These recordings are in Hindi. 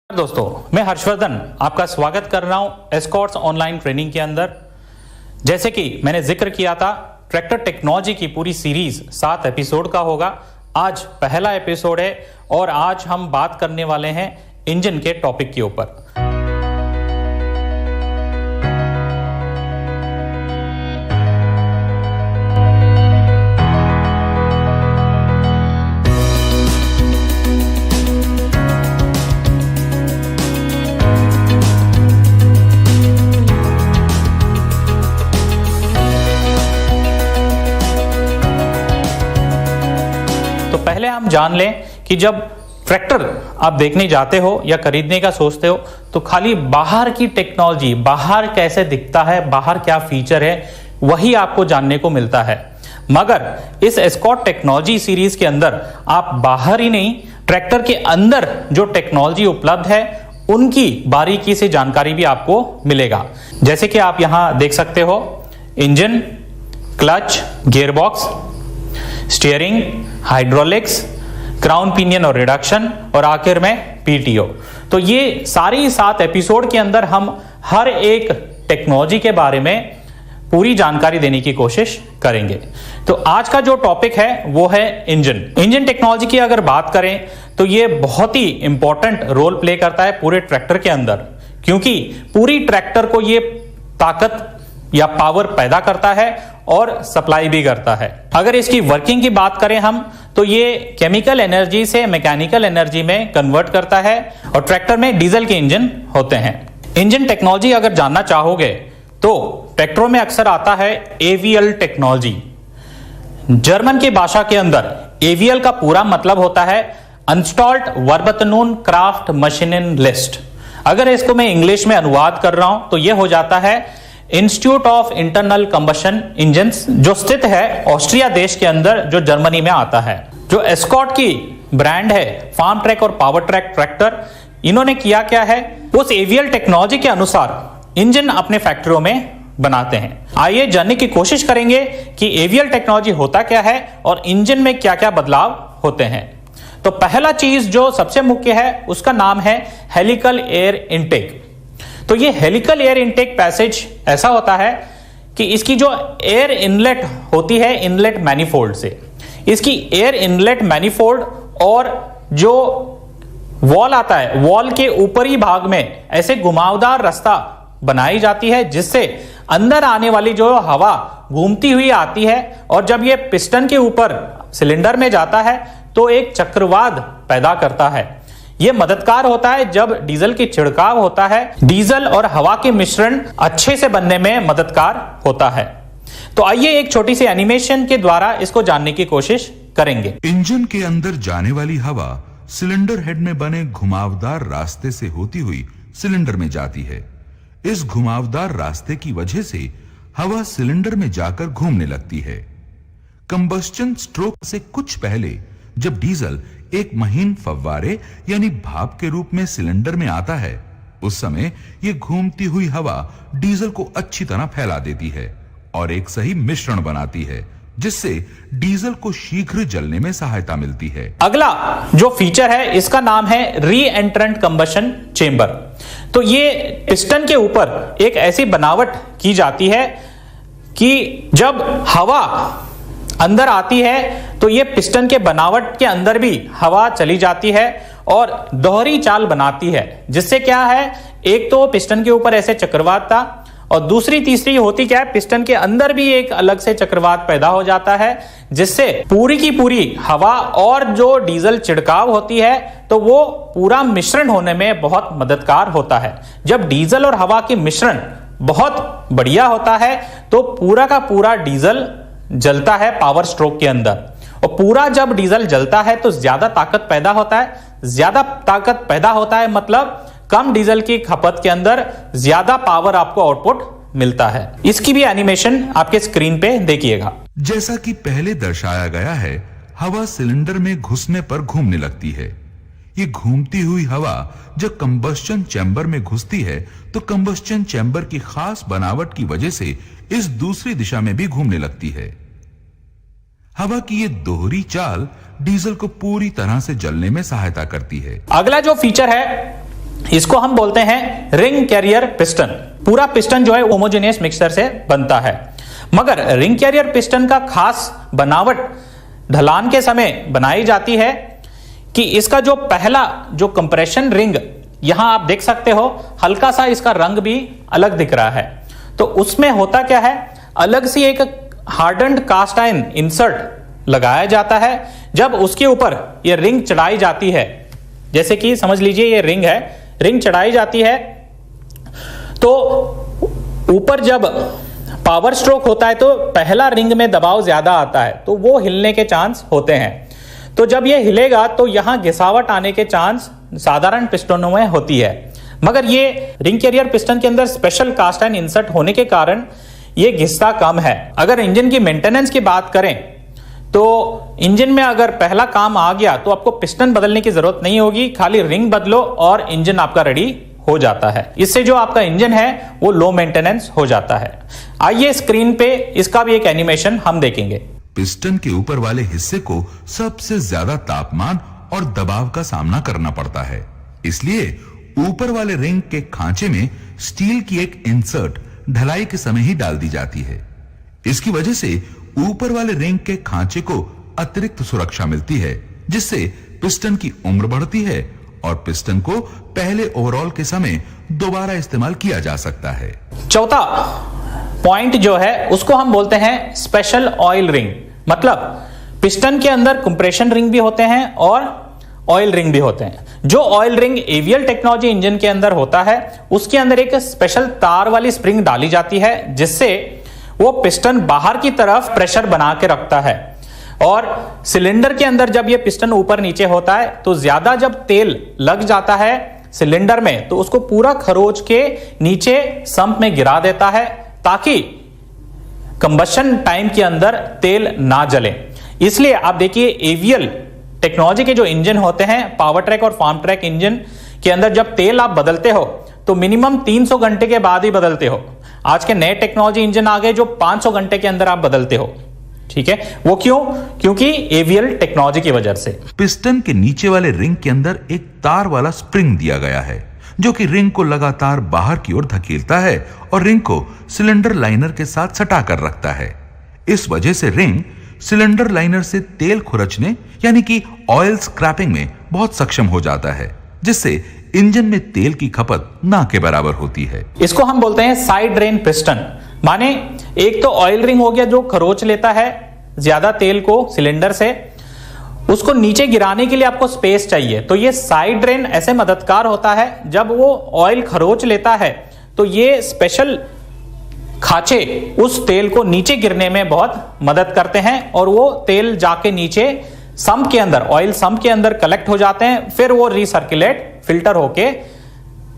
दोस्तों, मैं हर्षवर्धन आपका स्वागत कर रहा हूं एस्कॉर्ट्स ऑनलाइन ट्रेनिंग के अंदर। जैसे कि मैंने जिक्र किया था, ट्रैक्टर टेक्नोलॉजी की पूरी सीरीज 7 एपिसोड का होगा। आज पहला एपिसोड है और आज हम बात करने वाले हैं इंजन के टॉपिक के ऊपर। पहले हम जान लें कि जब ट्रैक्टर आप देखने जाते हो या खरीदने का सोचते हो तो खाली बाहर की टेक्नोलॉजी, बाहर कैसे दिखता है, बाहर क्या फीचर है, वही आपको जानने को मिलता है। मगर इस एस्कॉर्ट टेक्नोलॉजी सीरीज के अंदर आप बाहर ही नहीं, ट्रैक्टर के अंदर जो टेक्नोलॉजी उपलब्ध है उनकी बारीकी से जानकारी भी आपको मिलेगा। जैसे कि आप यहां देख सकते हो, engine, clutch, gearbox, steering, hydraulics, crown pinion और रिडक्शन और आखिर में पीटीओ। तो ये सारी 7 एपिसोड के अंदर हम हर एक टेक्नोलॉजी के बारे में पूरी जानकारी देने की कोशिश करेंगे। तो आज का जो टॉपिक है वो है इंजन टेक्नोलॉजी की। अगर बात करें तो ये बहुत ही इंपॉर्टेंट रोल प्ले करता है पूरे ट्रैक्टर के अंदर, क्योंकि पूरी ट्रैक्टर को ये ताकत या पावर पैदा करता है और सप्लाई भी करता है। अगर इसकी वर्किंग की बात करें हम तो ये केमिकल एनर्जी से मैकेनिकल एनर्जी में कन्वर्ट करता है और ट्रैक्टर में डीजल के इंजन होते हैं। इंजन टेक्नोलॉजी अगर जानना चाहोगे तो ट्रैक्टरों में अक्सर आता है एवीएल टेक्नोलॉजी। जर्मन की भाषा के अंदर एवीएल का पूरा मतलब होता है इंस्टॉल्ड वर्बतनून क्राफ्ट मशीनिंग लिस्ट। अगर इसको मैं इंग्लिश में अनुवाद कर रहा हूं तो यह हो जाता है institute of internal combustion engines, जो स्थित है ऑस्ट्रिया देश के अंदर, जो जर्मनी में आता है। जो एस्कॉर्ट की ब्रांड है, फार्म ट्रैक और पावर ट्रैक ट्रैक्टर, इन्होंने किया क्या है, उस एवीएल टेक्नोलॉजी के अनुसार इंजन अपने फैक्ट्रियों में बनाते हैं। आइए जानने की कोशिश करेंगे कि एवीएल टेक्नोलॉजी होता क्या है और इंजन में क्या क्या बदलाव होते हैं। तो पहला चीज जो सबसे मुख्य है उसका नाम है हेलिकल एयर इनटेक। तो ये हेलिकल एयर इनटेक पैसेज ऐसा होता है कि इसकी जो एयर इनलेट होती है इनलेट मैनिफोल्ड से, इसकी एयर इनलेट मैनिफोल्ड और जो वॉल आता है, वॉल के ऊपरी भाग में ऐसे घुमावदार रास्ता बनाई जाती है जिससे अंदर आने वाली जो हवा घूमती हुई आती है और जब ये पिस्टन के ऊपर सिलेंडर में जाता है तो एक चक्रवात पैदा करता है। यह मददगार होता है जब डीजल की छिड़काव होता है, डीजल और हवा के मिश्रण अच्छे से बनने में मददगार होता है। तो आइए एक छोटी सी एनिमेशन के द्वारा इसको जानने की कोशिश करेंगे। इंजन के अंदर जाने वाली हवा सिलेंडर हेड में बने घुमावदार रास्ते से होती हुई सिलेंडर में जाती है। इस घुमावदार रास्ते की वजह से हवा सिलेंडर में जाकर घूमने लगती है। कंबस्टन स्ट्रोक से कुछ पहले जब डीजल एक महीन फव्वारे यानी भाप के रूप में सिलेंडर में आता है, उस समय यह घूमती हुई हवा डीजल को अच्छी तरह फैला देती है और एक सही मिश्रण बनाती है, जिससे डीजल को शीघ्र जलने में सहायता मिलती है। अगला जो फीचर है इसका नाम है री एंट्रेंट कंबशन चेंबर। तो ये पिस्टन के ऊपर एक ऐसी बनावट की जाती है कि जब हवा अंदर आती है तो ये पिस्टन के बनावट के अंदर भी हवा चली जाती है और दोहरी चाल बनाती है, जिससे क्या है, एक तो पिस्टन के ऊपर ऐसे चक्रवात था और दूसरी तीसरी होती क्या है, पिस्टन के अंदर भी एक अलग से चक्रवात पैदा हो जाता है, जिससे पूरी की पूरी हवा और जो डीजल छिड़काव होती है तो वो पूरा मिश्रण होने में बहुत मददगार होता है। जब डीजल और हवा के मिश्रण बहुत बढ़िया होता है तो पूरा का पूरा डीजल जलता है पावर स्ट्रोक के अंदर, और पूरा जब डीजल जलता है तो ज्यादा ताकत पैदा होता है। ज्यादा ताकत पैदा होता है मतलब कम डीजल की खपत के अंदर ज्यादा पावर आपको आउटपुट मिलता है। इसकी भी एनिमेशन आपके स्क्रीन पे देखिएगा। जैसा कि पहले दर्शाया गया है, हवा सिलेंडर में घुसने पर घूमने लगती है। ये घूमती हुई हवा जब कंबस्टन चैम्बर में घुसती है तो कंबस्टन चैम्बर की खास बनावट की वजह से इस दूसरी दिशा में भी घूमने लगती है। हवा की ये दोहरी चाल डीजल को पूरी तरह से जलने में सहायता करती है। अगला जो फीचर है इसको हम बोलते हैं रिंग कैरियर पिस्टन। पूरा पिस्टन जो है होमोजेनियस मिक्सचर से बनता है, मगर रिंग कैरियर पिस्टन का खास बनावट ढलान के समय बनाई जाती है कि इसका जो पहला जो कंप्रेशन रिंग, यहां आप देख सकते हो हल्का सा इसका रंग भी अलग दिख रहा है। तो उसमें होता क्या है, अलग सी एक हार्डन्ड कास्ट आयरन इंसर्ट लगाया जाता है। जब उसके ऊपर ये रिंग चढ़ाई जाती है, जैसे कि समझ लीजिए ये रिंग है, रिंग चढ़ाई जाती है तो ऊपर जब पावर स्ट्रोक होता है तो पहला रिंग में दबाव ज्यादा आता है, तो वो हिलने के चांस होते हैं। तो जब ये हिलेगा तो यहां घिसावट आने के चांस साधारण पिस्टनों में होती है, मगर ये रिंग कैरियर पिस्टन के अंदर स्पेशल कास्ट आयरन इंसर्ट होने के कारण ये घिसता कम है। अगर इंजन की मेंटेनेंस की बात करें तो इंजन में अगर पहला काम आ गया तो आपको पिस्टन बदलने की जरूरत नहीं होगी, खाली रिंग बदलो और इंजन आपका रेडी हो जाता है। इससे जो आपका इंजन है वो लो मेंटेनेंस हो जाता है। आइए स्क्रीन पे इसका भी एक एनिमेशन हम देखेंगे। पिस्टन के ऊपर वाले हिस्से को सबसे ज्यादा तापमान और दबाव का सामना करना पड़ता है, इसलिए ऊपर वाले रिंग के खांचे में स्टील की एक इंसर्ट ढलाई के समय ही डाल दी जाती है। इसकी वजह से ऊपर वाले रिंग के खांचे को अतिरिक्त सुरक्षा मिलती है, जिससे पिस्टन की उम्र बढ़ती है और पिस्टन को पहले ओवरऑल के समय दोबारा इस्तेमाल किया जा सकता है। चौथा पॉइंट जो है उसको हम बोलते हैं स्पेशल ऑयल रिंग। मतलब पिस्टन के अंदर कंप्रेशन रिंग भी होते हैं और ऑयल रिंग भी होते हैं। जो oil ring AVL technology engine के अंदर होता है उसके अंदर एक स्पेशल तार वाली स्प्रिंग डाली जाती है, जिससे वो पिस्टन बाहर की तरफ प्रेशर बना के रखता है। और सिलेंडर के अंदर जब ये पिस्टन ऊपर नीचे होता है तो ज्यादा जब तेल लग जाता है सिलेंडर में तो उसको पूरा खरोच के नीचे संप में गिरा देता है, ताकि कंबशन टाइम के अंदर तेल ना जले। इसलिए आप देखिए एवीएल टेक्नोलॉजी के जो इंजन होते हैं, पावर ट्रैक और फार्म ट्रैक इंजन के अंदर जब तेल आप बदलते हो तो मिनिमम 300 घंटे के बाद ही बदलते हो। आज के नए टेक्नोलॉजी इंजन आ गए जो 500 घंटे के अंदर आप बदलते हो। ठीक है, वो क्यों? क्योंकि एवीएल टेक्नोलॉजी की वजह से। पिस्टन के नीचे वाले रिंग के अंदर एक तार वाला स्प्रिंग दिया गया है, जो कि रिंग को लगातार बाहर की ओर धकेलता है और रिंग को सिलेंडर लाइनर के साथ सटा कर रखता है। इस वजह से रिंग सिलेंडर लाइनर से तेल खुरचने यानी कि ऑयल स्क्रैपिंग में बहुत सक्षम हो जाता है, जिससे इंजन में तेल की खपत ना के बराबर होती है। इसको हम बोलते हैं साइड ड्रेन पिस्टन। माने एक तो ऑयल रिंग हो गया जो खरोच लेता है ज्यादा तेल को सिलेंडर से, उसको नीचे गिराने के लिए आपको स्पेस चाहिए। तो ये साइड ड्रेन ऐसे मददगार होता है, जब वो ऑयल खरोच लेता है तो ये स्पेशल खांचे उस तेल को नीचे गिरने में बहुत मदद करते हैं और वो तेल जाके नीचे सम्प के अंदर, ऑयल सम्प के अंदर कलेक्ट हो जाते हैं, फिर वो रिसर्कुलेट फिल्टर होके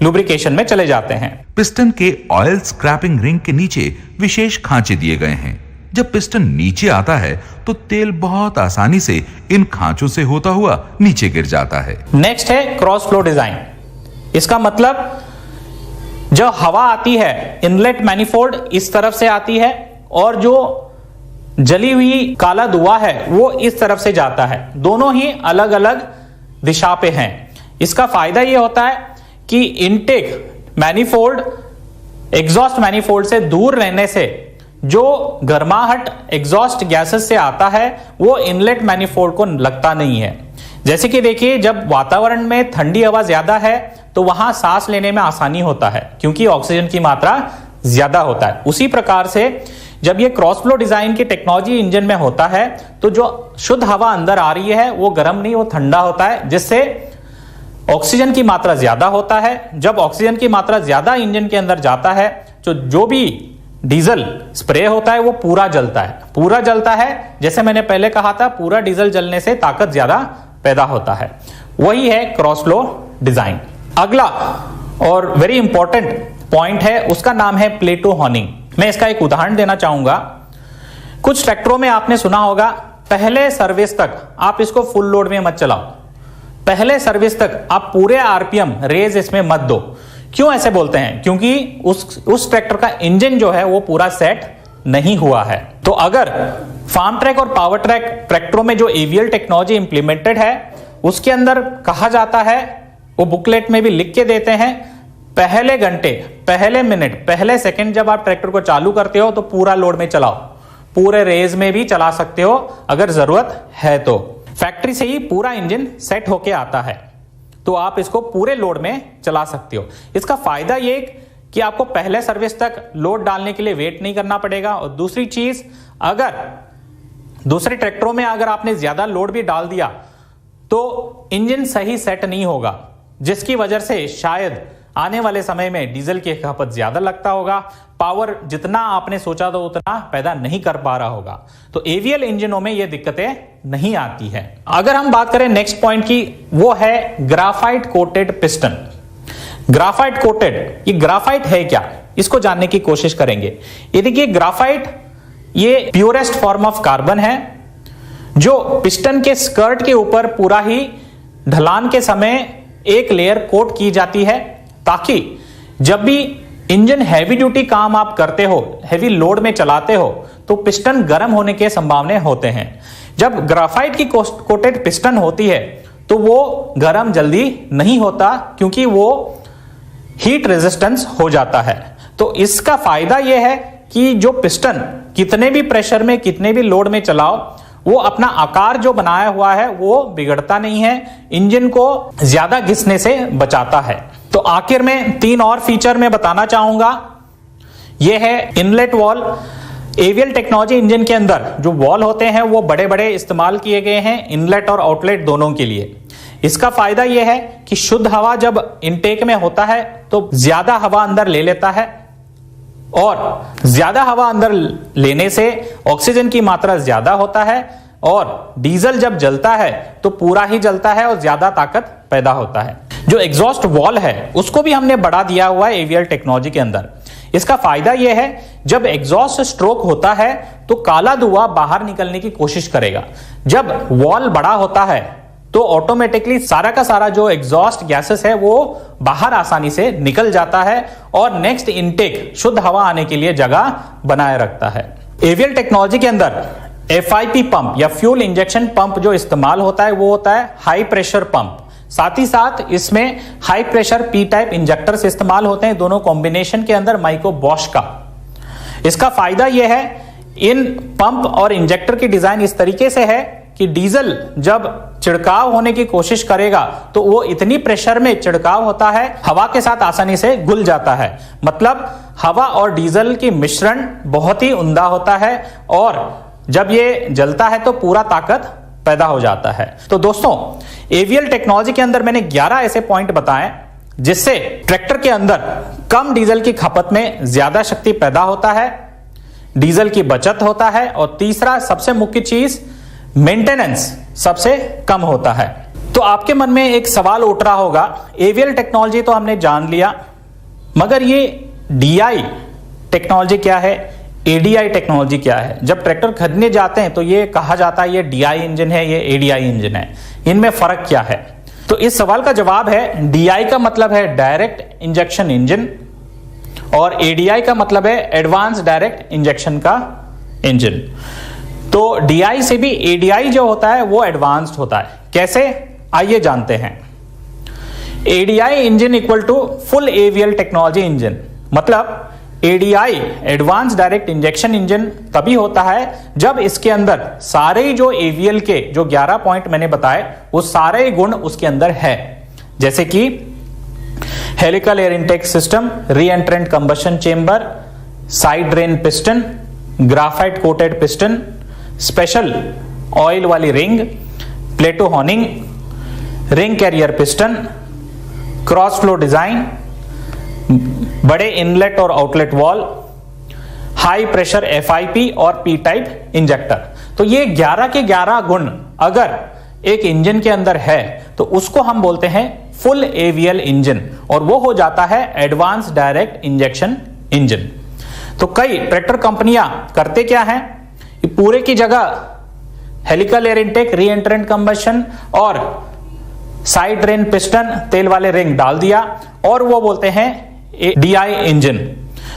लुब्रिकेशन में चले जाते हैं। पिस्टन के ऑयल स्क्रैपिंग रिंग के नीचे विशेष खांचे दिए गए हैं। जब पिस्टन नीचे आता है तो तेल बहुत आसानी से इन खांचों से होता हुआ नीचे गिर जाता है। नेक्स्ट है क्रॉस फ्लो डिजाइन। इसका मतलब जो हवा आती है इनलेट मैनिफोल्ड इस तरफ से आती है और जो जली हुई काला धुआं है वो इस तरफ से जाता है। दोनों ही अलग अलग दिशा पे हैं। इसका फायदा ये होता है कि इनटेक मैनिफोल्ड एग्जॉस्ट मैनिफोल्ड से दूर रहने से जो गर्माहट एग्जॉस्ट गैसेस से आता है वो इनलेट मैनिफोल्ड को लगता नहीं है। जैसे कि देखिए, जब वातावरण में ठंडी हवा ज्यादा है तो वहां सांस लेने में आसानी होता है क्योंकि ऑक्सीजन की मात्रा ज्यादा होता है। उसी प्रकार से जब ये क्रॉस फ्लो डिजाइन की टेक्नोलॉजी इंजन में होता है तो जो शुद्ध हवा अंदर आ रही है वो गर्म नहीं, वो ठंडा होता है, जिससे ऑक्सीजन की मात्रा ज्यादा होता है। जब ऑक्सीजन की मात्रा ज्यादा इंजन के अंदर जाता है तो जो भी डीजल स्प्रे होता है वो पूरा जलता है। पूरा जलता है, जैसे मैंने पहले कहा था, पूरा डीजल जलने से ताकत ज्यादा पैदा होता है। वही है क्रॉस फ्लो डिजाइन। अगला और वेरी इंपॉर्टेंट पॉइंट है, उसका नाम है प्लेटो हॉर्निंग। मैं इसका एक उदाहरण देना चाहूंगा। कुछ ट्रैक्टरों में आपने सुना होगा पहले सर्विस तक आप इसको फुल लोड में मत चलाओ, पहले सर्विस तक आप पूरे आरपीएम रेज इसमें मत दो। क्यों ऐसे बोलते हैं? क्योंकि उस ट्रैक्टर का इंजन जो है वो पूरा सेट नहीं हुआ है। तो अगर फार्म ट्रैक और पावर ट्रैक ट्रैक्टरों में जो एवीएल टेक्नोलॉजी इंप्लीमेंटेड है उसके अंदर कहा जाता है वो बुकलेट में भी लिख के देते हैं, पहले घंटे, पहले मिनट, पहले सेकंड जब आप ट्रैक्टर को चालू करते हो तो पूरा लोड में चलाओ, पूरे रेस में भी चला सकते हो अगर जरूरत है तो। फैक्ट्री से ही पूरा इंजन सेट होके आता है, तो आप इसको पूरे लोड में चला सकते हो। इसका फायदा ये कि आपको पहले सर्विस तक लोड डालने के लिए वेट नहीं करना पड़ेगा। और दूसरी चीज, अगर दूसरे ट्रैक्टरों में अगर आपने ज्यादा लोड भी डाल दिया तो इंजन सही सेट नहीं होगा, जिसकी वजह से शायद आने वाले समय में डीजल की खपत ज्यादा लगता होगा, पावर जितना आपने सोचा था उतना पैदा नहीं कर पा रहा होगा। तो एवीएल इंजनों में ये दिक्कतें नहीं आती है। अगर हम बात करें नेक्स्ट पॉइंट की, वो है graphite coated piston. Graphite coated, ये ग्राफाइट है क्या, इसको जानने की कोशिश करेंगे। ये देखिए, ग्राफाइट ये प्योरेस्ट फॉर्म ऑफ कार्बन है जो पिस्टन के स्कर्ट के ऊपर पूरा ही ढलान के समय एक लेयर कोट की जाती है, ताकि जब भी इंजन हैवी ड्यूटी काम आप करते हो, हैवी लोड में चलाते हो, तो पिस्टन गर्म होने के संभावना होते हैं। जब ग्राफाइट की कोटेड पिस्टन होती है तो वो गर्म जल्दी नहीं होता, क्योंकि वो हीट रेजिस्टेंस हो जाता है। तो इसका फायदा यह है कि जो पिस्टन कितने भी प्रेशर में, कितने भी लोड में चलाओ, वो अपना आकार जो बनाया हुआ है वो बिगड़ता नहीं है, इंजन को ज्यादा घिसने से बचाता है। तो आखिर में 3 और फीचर मैं बताना चाहूंगा। यह है inlet valve. AVL technology engine के अंदर जो वॉल होते हैं वो बड़े बड़े इस्तेमाल किए गए हैं, इनलेट और आउटलेट दोनों के लिए। इसका फायदा यह है कि शुद्ध हवा जब इनटेक में होता है तो ज्यादा हवा अंदर ले लेता है, और ज्यादा हवा अंदर लेने से ऑक्सीजन की मात्रा ज्यादा होता है, और डीजल जब जलता है तो पूरा ही जलता है और ज्यादा ताकत पैदा होता है। जो एग्जॉस्ट वॉल है उसको भी हमने बढ़ा दिया हुआ है एवीएल टेक्नोलॉजी के अंदर। इसका फायदा यह है, जब एग्जॉस्ट स्ट्रोक होता है तो काला धुआं बाहर निकलने की कोशिश करेगा। जब वॉल बड़ा होता है तो ऑटोमेटिकली सारा का सारा जो एग्जॉस्ट गैसेस है वो बाहर आसानी से निकल जाता है, और नेक्स्ट इनटेक शुद्ध हवा आने के लिए जगह बनाए रखता है। एवीएल टेक्नोलॉजी के अंदर FIP पंप या फ्यूल इंजेक्शन पंप जो इस्तेमाल होता है वो होता है हाई प्रेशर पंप। साथ ही साथ इसमें high pressure P type injectors इस्तेमाल होते हैं, दोनों कॉम्बिनेशन के अंदर माइको बॉश का। इसका फायदा यह है, इन पंप और इंजेक्टर की डिजाइन इस तरीके से है कि डीजल जब छिड़काव होने की कोशिश करेगा तो वो इतनी प्रेशर में छिड़काव होता है, हवा के साथ आसानी से घुल जाता है। मतलब हवा और डीजल की मिश्रण बहुत ही उम्दा होता है, और जब ये जलता है तो पूरा ताकत पैदा हो जाता है। तो दोस्तों, एवीएल टेक्नोलॉजी के अंदर मैंने 11 ऐसे पॉइंट बताए जिससे ट्रैक्टर के अंदर कम डीजल की खपत में ज्यादा शक्ति पैदा होता है, डीजल की बचत होता है, और तीसरा सबसे मुख्य चीज मेंटेनेंस सबसे कम होता है। तो आपके मन में एक सवाल उठ रहा होगा, एवीएल टेक्नोलॉजी तो हमने जान लिया, मगर ये DI टेक्नोलॉजी क्या है, ADI टेक्नोलॉजी क्या है? जब ट्रैक्टर खरीदने जाते हैं तो ये कहा जाता है ये DI इंजन है, ये ADI इंजन है, इनमें फर्क क्या है? तो इस सवाल का जवाब है, DI का मतलब है डायरेक्ट इंजेक्शन इंजन, और ADI का मतलब है एडवांस डायरेक्ट इंजेक्शन का इंजन। तो DI से भी ADI जो होता है वो एडवांस्ड होता है। कैसे, आइए जानते हैं। ADI engine equal to full AVL technology engine. मतलब ADI advance direct injection engine तभी होता है जब इसके अंदर सारे जो एवीएल के जो 11 पॉइंट मैंने बताए वो सारे गुण उसके अंदर है, जैसे कि helical air intake system, re entrant combustion chamber, side drain piston, graphite coated piston, special oil वाली ring, plateau honing, ring carrier piston, cross flow design, बड़े इनलेट और outlet valve, high pressure FIP और P टाइप इंजेक्टर। तो ये 11 के 11 गुण अगर एक इंजन के अंदर है तो उसको हम बोलते हैं फुल एवीएल इंजन, और वो हो जाता है एडवांस डायरेक्ट इंजेक्शन इंजन। तो कई ट्रैक्टर कंपनियां करते क्या हैं, पूरे की जगह हेलिकल एयर इनटेक, री एंट्रेंट कंबशन और साइड ड्रेन पिस्टन, तेल वाले रिंग डाल दिया, और वो बोलते हैं DI इंजन।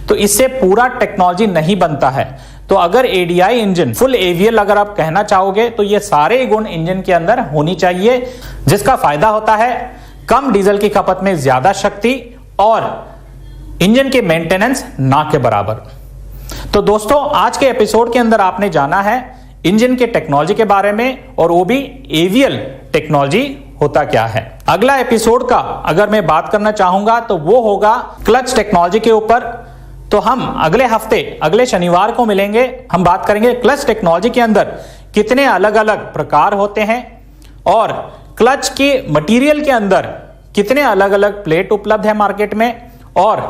तो इससे पूरा टेक्नोलॉजी नहीं बनता है। तो अगर ADI इंजन फुल एवीएल अगर आप कहना चाहोगे तो ये सारे गुण इंजन के अंदर होनी चाहिए, जिसका फायदा होता है कम डीजल की खपत में ज्यादा शक्ति और इंजन के मेंटेनेंस ना के बराबर। तो दोस्तों आज के एपिसोड के अंदर आपने जाना है इंजन के टेक्नोलॉजी के बारे में, और वो भी एवीएल टेक्नोलॉजी होता क्या है। अगला एपिसोड का अगर मैं बात करना चाहूंगा तो वो होगा क्लच टेक्नोलॉजी के ऊपर। तो हम अगले हफ्ते अगले शनिवार को मिलेंगे, हम बात करेंगे क्लच टेक्नोलॉजी के अंदर कितने अलग अलग प्रकार होते हैं और क्लच के मटेरियल के अंदर कितने अलग अलग प्लेट उपलब्ध है मार्केट में, और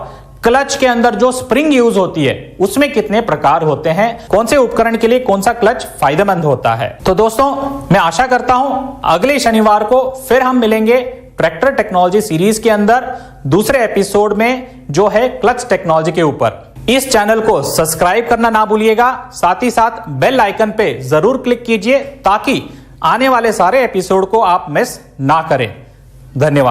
क्लच के अंदर जो स्प्रिंग यूज होती है उसमें कितने प्रकार होते हैं, कौन से उपकरण के लिए कौन सा क्लच फायदेमंद होता है। तो दोस्तों मैं आशा करता हूं अगले शनिवार को फिर हम मिलेंगे ट्रैक्टर टेक्नोलॉजी सीरीज के अंदर दूसरे एपिसोड में जो है क्लच टेक्नोलॉजी के ऊपर। इस चैनल को सब्सक्राइब करना ना भूलिएगा, साथ ही साथ बेल आइकन पे जरूर क्लिक कीजिए ताकि आने वाले सारे एपिसोड को आप मिस ना करें। धन्यवाद।